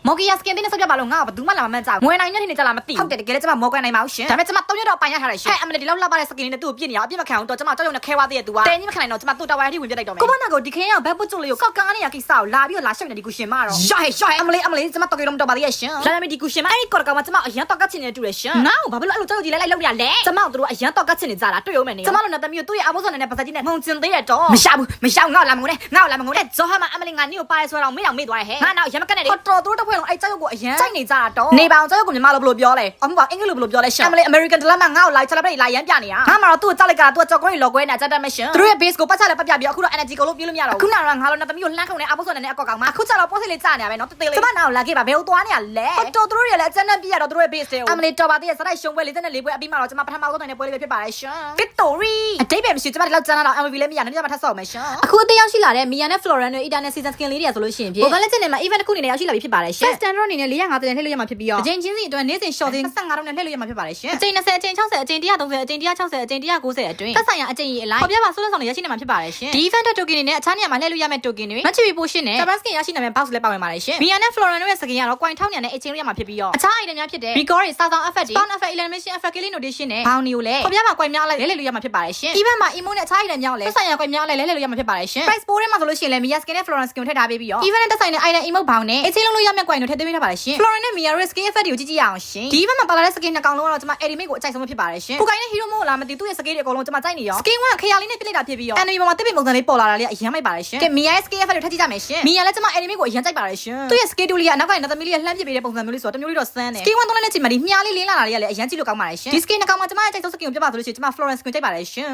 မော်ဂီယာစကင်တင်းနဲ့ဆက်ပြပါလို့ငါ့ဘာဘူးမှလာမမှန်းကြဘူးငွေနိုင်ညက်နေကြလားမသိဘူးဟုတ်တယ်တကယ်လည်းကျမမော်ကန်နိုင်ပါဘူးရှင်ဒါပေမဲ့ကျမ3ရက်တော့ပိုင်ရထားတယ်ရှင်ဟဲ့အမလေးဒီလောက်လှပတဲ့စကင်နဲ့သူ့ကိုပြစ်နေရအပြစ်မခံအောင်တော့ကျမကြောက်ရွံ့နဲ့ခဲဝါသေးရဲ့ तू ကတဲကြီးမခံနိုင်တော့ကျမသူ့တာဝါရထိဝင်ပြလိုက်တော့မယ်ကိုမနာကိုဒီခင်းရောက်ဘက်ပုတ်ကျွတ်လေးကိုကောက်ကားနေရကိစ္စကိုလာပြီးတော့လာရှောက်နေဒီကူရှင်မတော့ရအမလေးကျမတော့ကြလုံးတော့ပါသေးရဲ့ရှင်လာမယ်ဒီကူရှင်မအဲ့ဒီကော်ကောင်ကကျမအရန်တော့ကတ်ချင်နေတူတယ်ရှင်ငါ့ကိုဘာဖြစ်လို့အဲ့လိုကြောက်ကြည့်လိုက်လောက်ရလဲကျမတို့ကအရန်တော့ကတ်ချင်နေကြတာတွေ့ရုံနဲ့ကျမတို့နဲ့တမီးကိုသူ့ရဲ့အဘိုးစောနဲ့ပါစကြီးနဲ့မှုန်ကျင်သေးတယ်တော့မရှောက်ငါ့လာမငုံနဲ့ဇော်ဟာမအမလေးငါနေကိုပါတယ်ဆိုတော့မေ့တော့မေ့သွားတယ်ဟဲ့ငါနောက်ရမကနဲ့တော်တို့တစ်ဖွဲ့လုံးအဲ့ကြောက်ကိုအရန်စိုက်နေကြတာတော့နေပါအောင်ကြောက်ကိုညီမလိုဘယ်လိုပြောလဲအမှုပါအင်္ဂလိပ်ဘယ်လိုပြောလဲရှင်အမလေး American dilemma ငါ့ကိုလိုက်ချက်လိုက်လာရမ်းပြနေတာငါမှတော့သူ့ကိုကြောက်လိုက်ကသူ့ကြောက်ကိုလော်ကွဲနေတာကြက်တက်မရှင်သူတို့ရဲ့ base ကိုပတ်ချလဲပတ်ပြပြီးအခုတော့ energy ကိုလို့ပြေးလို့မရတော့ဘူးခုနကတော့ငါလိုနဲ့တမီးကိုလှမ်းခုံနေအဘိုးစောနဲ့အကောက်ကောင်မအခုကျတော့ပေါ်စိလေးကြာနေရပဲနော်တေးသေးလေးကျမနာကိုလာခဲ့ပါဘယ်ဟိုသွားနေရလဲတော်တို့တွေလည်းအကျဉ်းနဲ့ပြရတော့သူတို့ရဲ့ base တွေကိုအမလေးတော်ပါသေးရဲ့စတိုက်ရှုံပွဲ44ပွဲအပြီးမှတော့ကျမပထမဆုံးတိုင်းနဲ့ပွဲလေးပဲဖြစ်ပါတယ်ရှင် Victory အတိတ်ပဲမရှိကျမဒီလောက်ကျန်းလာတော့ MV လည်းမရနိုင်ကျမထပ်ဆောက်မယ်ရှင်အခုအသေးရောက်ရှိလာတဲ့ Mia နဲ့ Floren တို့ Ida နဲ့ season skin လေးတွေဆိုလို့ရှိရင်ပြေ Vocal လက်ချက်နဲ့မှာ event တစ်ခုအနေနဲ့ရောက်ရှိလာပြီဖြစ်ပါတယ်ရှင် First standard အနေနဲ့450တန်လှည့်လို့ရမှာဖြစ်ပြီးတော့အချိန်ချင်းစီအတွင်းနေ့စဉ် short 25တောင်းနဲ့လှည့်လို့ရမှာဖြစ်ပါတယ်ရှင်အချိန်20အချိန်60အချိန်130အချိန်160အချိန်190အတွင်းသက်ဆိုင်ရာအချိန်ကြီးအလိုက်ပေါ်ပြပါဆိုးလက်ဆောင်တွေရရှိနေမှာဖြစ်ပါတယ်ရှင်ဒီ event token တွေနဲ့အခြားနေရာမှာလှည့်လို့ရမယ့် token တွေ match ပို့ရှင်နဲ့ Japan skin ရရှိနိုင်မယ့် box လည်းပါဝင်ပါတယ်ရှင် Mia နဲ့ Floren တို့ရဲ့ skin ကတော့ coin 1000နဲ့အချိန်လို့ရမှာဖြစ်ပြီးတော့အခြား item များဖြစ်တဲ့ Bigor တွေ sound effect တွေ sound effect elimination effect killing notation နဲ့ bounty ကိုလည်းပေါ်ပြပါ coin များလိုက်လဲလို့ရမှာဖြစ်ပါတယ်ရှင် event မှာ emote နဲ့အခြား item များကိုလည်းသက်ဆိုင်ရာ coin များလိုက်လဲလို့ရမှာဖြစ်ပါတယ်ရှင် price ပိုးထဲမှာဆိုလို့ရှိရင်လည်း Mia skin နဲ့ Floren skin ကိုထည့်ထားပေးပြီးတော့ event နဲ့သက်ဆိုင်တဲ့ item emote ဘောင်းနဲ့အချိန်လုံးလို့ရမယ့် coin တွေထည့်သွင်းထားပါတယ်ရှင် Floren နဲ့ Mia ရဲ့ skin effect တွေကိုကြည့်ရအောင်ရှင်ဒီ event မှာပါလာတဲ့ skin နှစ်ကောင်လုံးကတော့ကျွန်မ edit ကိုအကြိုက်ဆုံးဖြစ်ပါတယ်ရှင်ကိုကိုင်းနဲ့ hero mode လားမသိသူ့ရဲ့ skin တွေအကုန်လုံးကျွန်မကြိုက်နေရော skin ကခရလေးနဲ့ပြစ်လိုက်တာဖြစ်ပြီးတော့ enemy ပေါ်မှာတစ်ပင်ပုံစံလေးပေါ်လာတာလေးအရင်မိုက်ပါတယ်ရှင်ကဲ Mia ရဲ့ skin effect တွေထည့်ကြည့်ကြမယ်ရှင် Mia လည်းကျွန်မ edit ကိုအရင်ကြိုက်ပါတယ်ရှင်သူ့ရဲ့ skin တူလေးကအနောက်ကနေသမီးလေးလှမ်းပစ်ပေးတဲ့ပုံစံမျိုးလေးဆိုတော့တမျိုးလေးတော့စမ်းတယ် skin 1သုံးနဲ့ချိန်မှာဒီမြားလေးလင်းလာတာလေးကလည်းအရင်ကြည့်လို့ကောင်းပါတယ်ရှင်ဒီ skin နှစ်ကောင်မှာကျွန်မအကြိုက်ဆုံး skin ကိုပြပါဆိုလို့ရှိရင်ကျွန်မ Florence skin ကြိုက်ပါတယ်ရှင်